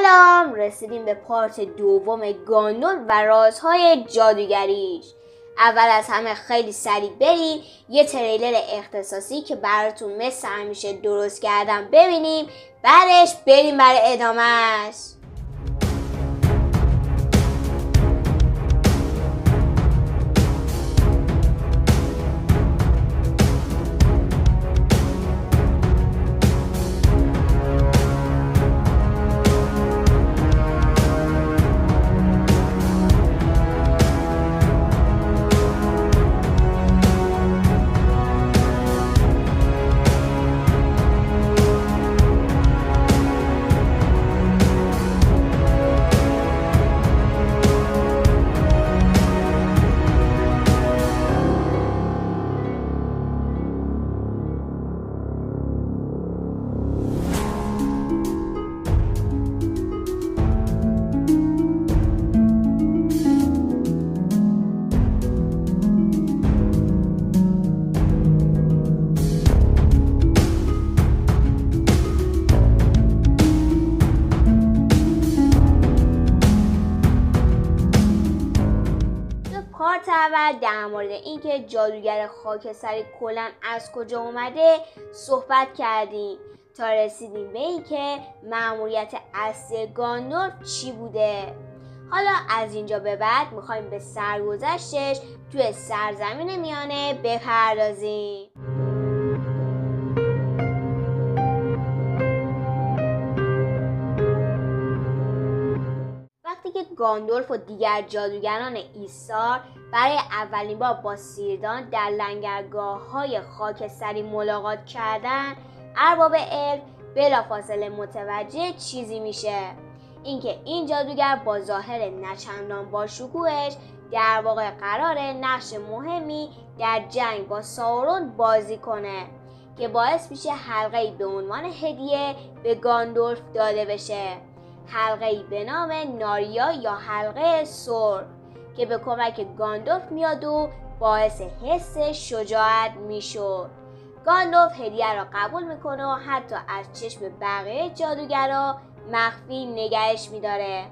سلام، رسیدیم به پارت دوم گاندور و رازهای جادوگریش. اول از همه خیلی سریع بریم یه تریلر اختصاصی که براتون مثل همیشه درست کردم ببینیم، بعدش بریم برای ادامهش. پارت اول در مورد اینکه جادوگر خاکستری کلاً از کجا اومده صحبت کردیم تا رسیدیم به اینکه مأموریت اصلی گاندور چی بوده. حالا از اینجا به بعد میخوایم به سرگذشتش توی سرزمین میانه بپردازیم. وقتی که گاندالف و دیگر جادوگران ایثار برای اولین بار با سیردان در لنگرگاه‌های خاکستری ملاقات کردند، ارباب علم بلافاصله متوجه چیزی میشه، اینکه این جادوگر با ظاهر نچندان باشکوهش در واقع قراره نقش مهمی در جنگ با ساورون بازی کنه که باعث میشه حلقه‌ای به عنوان هدیه به گاندالف داده بشه، حلقه‌ای به نام ناریا یا حلقه سرخ که به کمک گاندالف میاد و باعث حس شجاعت میشد. گاندالف هدیه را قبول میکنه و حتی از چشم بقیه جادوگرا مخفی نگهش میداره،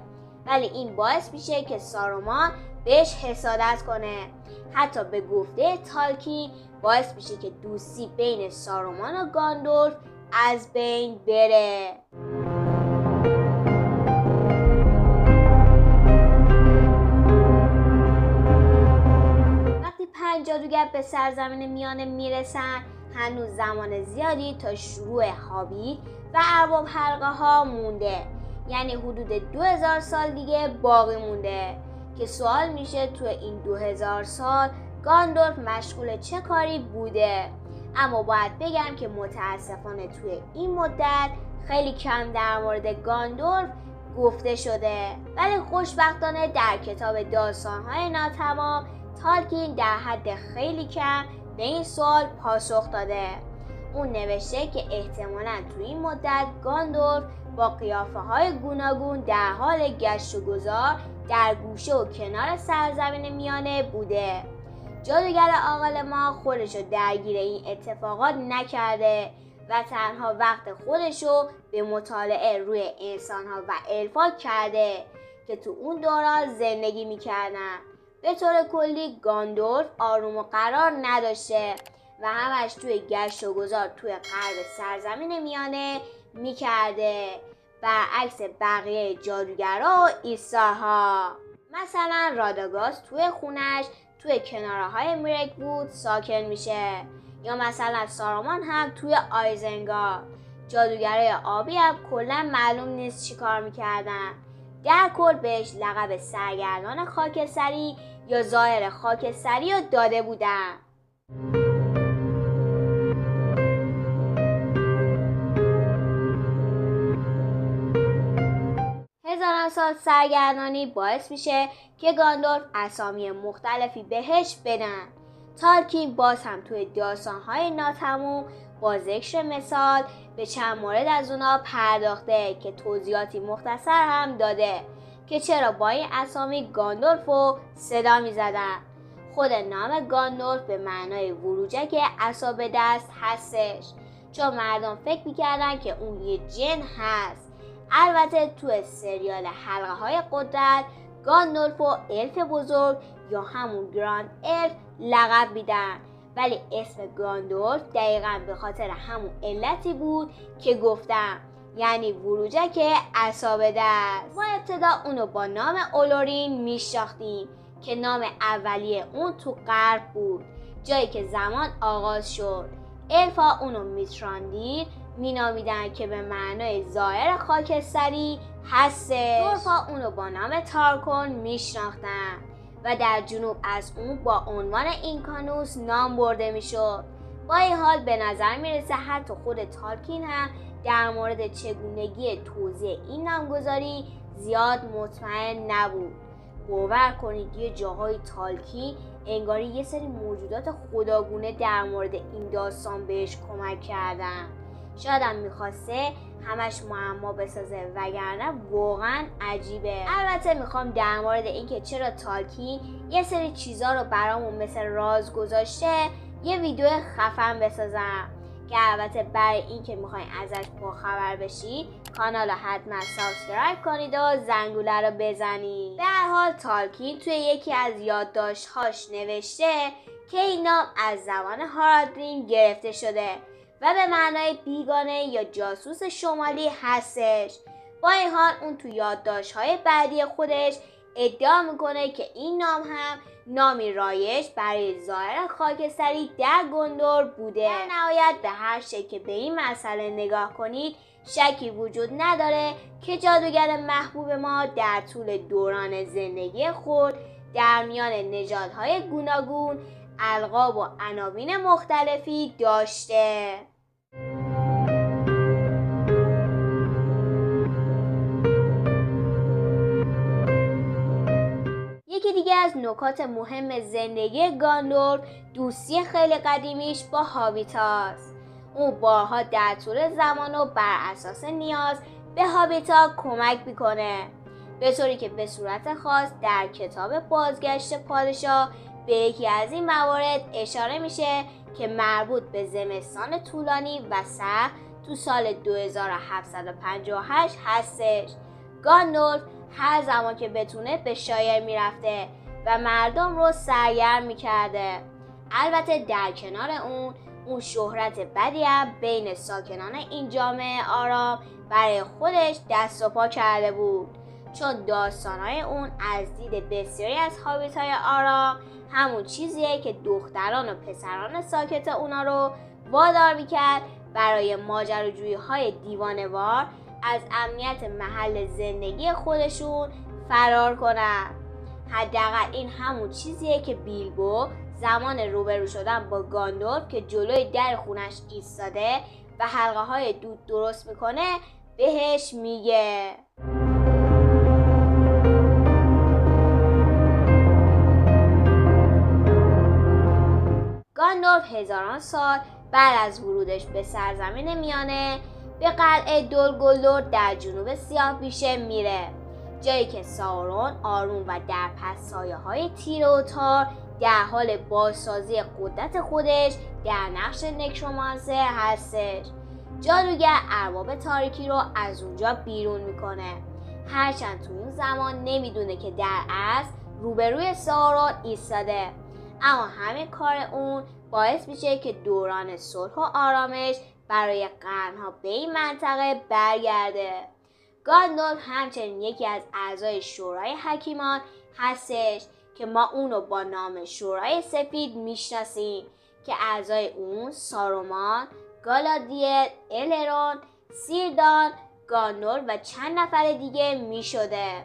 ولی این باعث میشه که سارومان بهش حسادت کنه. حتی به گفته تالکین باعث میشه که دوستی بین سارومان و گاندالف از بین بره. جادوگر به سرزمین میانه میرسن، هنوز زمان زیادی تا شروع هابیت و ارباب حلقه ها مونده، یعنی حدود 2000 سال دیگه باقی مونده که سوال میشه تو این 2000 سال گاندالف مشغول چه کاری بوده. اما باید بگم که متاسفانه توی این مدت خیلی کم در مورد گاندالف گفته شده، ولی خوشبختانه در کتاب داستان‌های ناتمام تالکین در حد خیلی کم به این سوال پاسخ داده. اون نوشته که احتمالاً تو این مدت گاندالف با قیافه‌های گوناگون در حال گشت و گذار در گوشه و کنار سرزمین میانه بوده. جادوگر عاقل ما خودشو درگیر این اتفاقات نکرده و تنها وقت خودشو به مطالعه روی انسان‌ها و الفا کرده که تو اون دوران زندگی میکردن. به طور کلی گاندالف آروم و قرار نداشته و همش توی گشت و گذار توی غرب سرزمین میانه میکرده، برعکس بقیه جادوگرها و ایثارها. مثلا راداگاست توی خونش توی کناره‌های میرک‌وود ساکن میشه، یا مثلا سارومان هم توی آیزنگارد. جادوگرای آبی هم کلا معلوم نیست چی کار میکردن. در کل بهش لقب سرگردان خاکستری یا ظاهر خاکستری رو داده بودن. هزاران سال سرگردانی باعث میشه که گاندالف اسامی مختلفی بهش بدن. تالکین باز هم توی داستان‌های ناتموم با ذکر مثال به چند مورد از اونا پرداخته که توضیحاتی مختصر هم داده که چرا با این اسامی گاندالف رو صدا می زدن. خود نام گاندالف به معنای وروجک عصا به دست هستش، چون مردم فکر میکردن که اون یه جن هست، البته تو سریال حلقه های قدرت گاندالف و الف بزرگ یا همون گراند الف لقب میدن، ولی اسم گاندالف دقیقا به خاطر همون علتی بود که گفتم، یعنی وروجک عصا به دست. ما ابتدا اونو با نام اولورین میشناختیم که نام اولیه اون تو غرب بود، جایی که زمان آغاز شد. الفا اونو میتراندیر مینامیدن که به معنای ظاهر خاکستری هسته. دورفا اونو با نام تارکون میشناختن و در جنوب از اون با عنوان اینکانوس نام برده میشد. با این حال به نظر میرسه حتی خود تالکین هم در مورد چگونگی توزیع این نامگذاری زیاد مطمئن نبود. باور کنید یه جاهای تالکین انگاری یه سری موجودات خداگونه در مورد این داستان بهش کمک کردن. شاید هم میخواسته همش معما بسازه، وگرنه واقعا عجیبه. البته میخوام در مورد اینکه چرا تالکین یه سری چیزا رو برامون مثل راز گذاشته یه ویدیو خفن بسازم که البته برای این که میخواین ازش باخبر بشید کانال رو حتما سابسکرایب کنید و زنگوله رو بزنید. به هر حال تالکین توی یکی از یادداشت‌هاش نوشته که این نام از زبان هارادرین گرفته شده و به معنای بیگانه یا جاسوس شمالی هستش. با این حال اون تو یادداشت‌های بعدی خودش ادعا میکنه که این نام هم نامی رایج برای ظاهر خاکستری در گندور بوده. در نهایت به هر شکل که به این مسئله نگاه کنید شکی وجود نداره که جادوگر محبوب ما در طول دوران زندگی خود در میان نژادهای گوناگون القاب و عناوین مختلفی داشته. یکی دیگه از نکات مهم زندگی گاندالف دوستی خیلی قدیمیش با هابیتاست. اون بارها در طول زمان و بر اساس نیاز به هابیتا کمک میکنه، به طوری که به صورت خاص در کتاب بازگشت پادشاه به یکی از این موارد اشاره میشه که مربوط به زمستان طولانی و سخت تو سال 2758 هستش. گاندالف هر زمان که بتونه به شایر میرفته و مردم رو سرگرم میکرده. البته در کنار اون شهرت بدی هم بین ساکنان این جامعه آرام برای خودش دست و پا کرده بود، چون داستانهای اون از دید بسیاری از هابیت‌های آرام همون چیزیه که دختران و پسران ساکت اونا رو وادار میکرد برای ماجراجویی‌های دیوانه‌وار از امنیت محل زندگی خودشون فرار کنن. حداقل این همون چیزیه که بیلبو زمان روبرو شدن با گاندالف که جلوی در خونش ایستاده و حلقه های دود درست میکنه بهش میگه. گاندالف هزاران سال بعد از ورودش به سرزمین میانه به قلعه دول گلدور در جنوب سیاه‌پیشه میره، جایی که ساورون آروم و در پس سایه‌های تیره و تار در حال بازسازی قدرت خودش در نقش نکرومانسر هستش. جادوگر ارباب تاریکی رو از اونجا بیرون میکنه، هرچند تو اون زمان نمیدونه که در اصل روبروی ساورون ایستاده، اما همین کار اون باعث میشه که دوران صلح و آرامش برای قرنها به این منطقه برگرده. گاندالف همچنین یکی از اعضای شورای حکیمان هستش که ما اونو با نام شورای سفید میشناسیم که اعضای اون سارومان، گالادریل، الرون، سیردان، گاندالف و چند نفر دیگه میشده.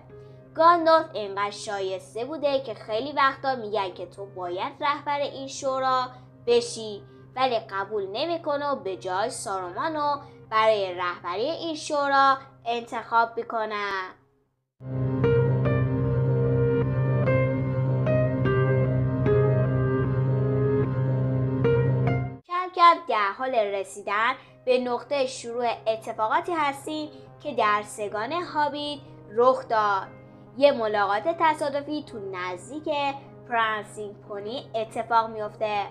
گاندالف اینقدر شایسته بوده که خیلی وقتا میگن که تو باید رهبر این شورا بشی، ولی قبول نمیکنه و به جای سارومانو برای رهبری این شورا انتخاب میکنه. کم کم در حال رسیدن به نقطه شروع اتفاقاتی هستیم که در سگان هابیت رخ داد. یه ملاقات تصادفی تو نزدیک پرنسینگ پونی اتفاق میفته.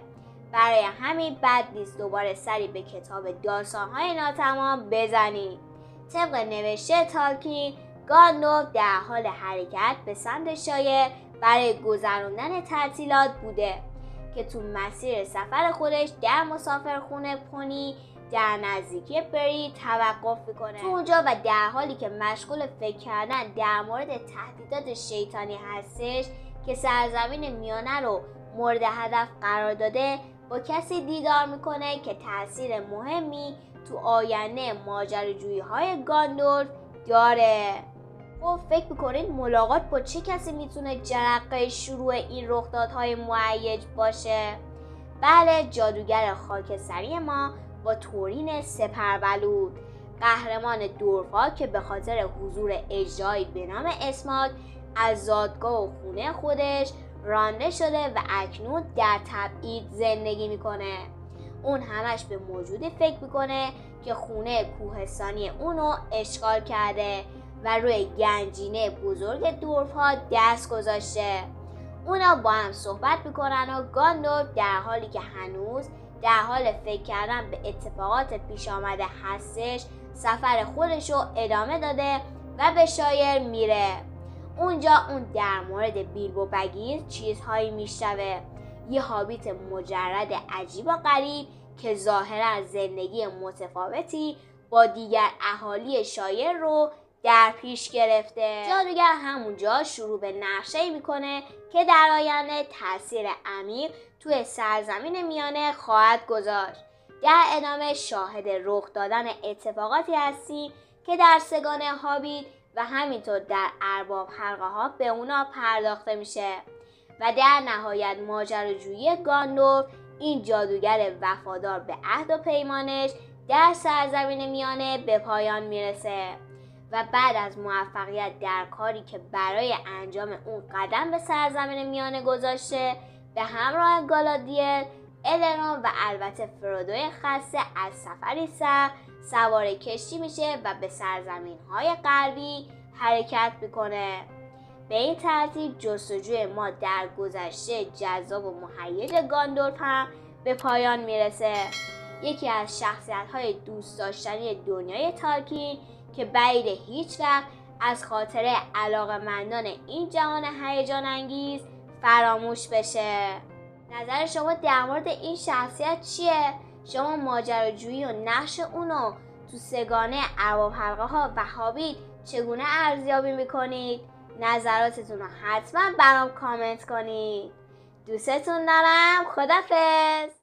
برای همین بد نیست دوباره سری به کتاب داستان‌های ناتمام بزنید. طبق نوشته تالکین، گاندالف در حال حرکت به سمت شایر برای گذراندن تعطیلات بوده که تو مسیر سفر خودش در مسافرخونه پونی در نزدیکی بری توقف میکنه. تو اونجا و در حالی که مشغول فکر کردن در مورد تهدیدات شیطانی هستش که سرزمین میانه رو مورد هدف قرار داده، با کسی دیدار میکنه که تاثیر مهمی تو آینده ماجراجویی های گاندالف داره. خب فکر میکنید ملاقات با چه کسی میتونه جرقه شروع این رخدادهای مهیج باشه؟ بله، جادوگر خاکستری ما با تورین سپربلود، قهرمان دورفا که به خاطر حضور اجرایی به نام اسمات از زادگاه و خونه خودش رانده شده و اکنون در تبعید زندگی میکنه. اون همش به موجودی فکر میکنه که خونه کوهستانی اونو اشغال کرده و روی گنجینه بزرگ دورفا دست گذاشته. اونا با هم صحبت میکنن و گاندالف در حالی که هنوز در حال فکر کردن به اتفاقات پیش آمده هستش، سفر خودش رو ادامه داده و به شایر میره. اونجا اون در مورد بیلبو بگیر چیزهایی میشنوه، یه هابیت مجرد عجیب و غریب که ظاهرا زندگی متفاوتی با دیگر اهالی شایر رو در پیش گرفته. جادوگر همونجا شروع به نقشه‌ای میکنه که در آینده تاثیر عمیق توی سرزمین میانه خواهد گذاشت. در ادامه شاهد رخ دادن اتفاقاتی هستیم که در سگان هابیت و همینطور در ارباب حلقه ها به اونا پرداخته میشه و در نهایت ماجراجویی گاندالف، این جادوگر وفادار به عهد و پیمانش در سرزمین میانه به پایان میرسه و بعد از موفقیت در کاری که برای انجام اون قدم به سرزمین میانه گذاشته، به همراه گالادریل، الرون و البته فرودوی خسته از سفری سخت سوار کشتی میشه و به سرزمین‌های غربی حرکت میکنه. به این ترتیب جستجوی ما در گذشته جذاب و مهیج گاندالف هم به پایان میرسه. یکی از شخصیت‌های دوست داشتنی دنیای تالکین که بعید هیچ وقت از خاطره علاقه‌مندان این جهان هیجان انگیز فراموش بشه. نظر شما در مورد این شخصیت چیه؟ شما ماجراجویی و نقش اونو تو سگانه ارباب حلقه ها و هابیت چگونه ارزیابی میکنید؟ نظراتتون رو حتما برام کامنت کنید. دوستتون دارم. خدافظ.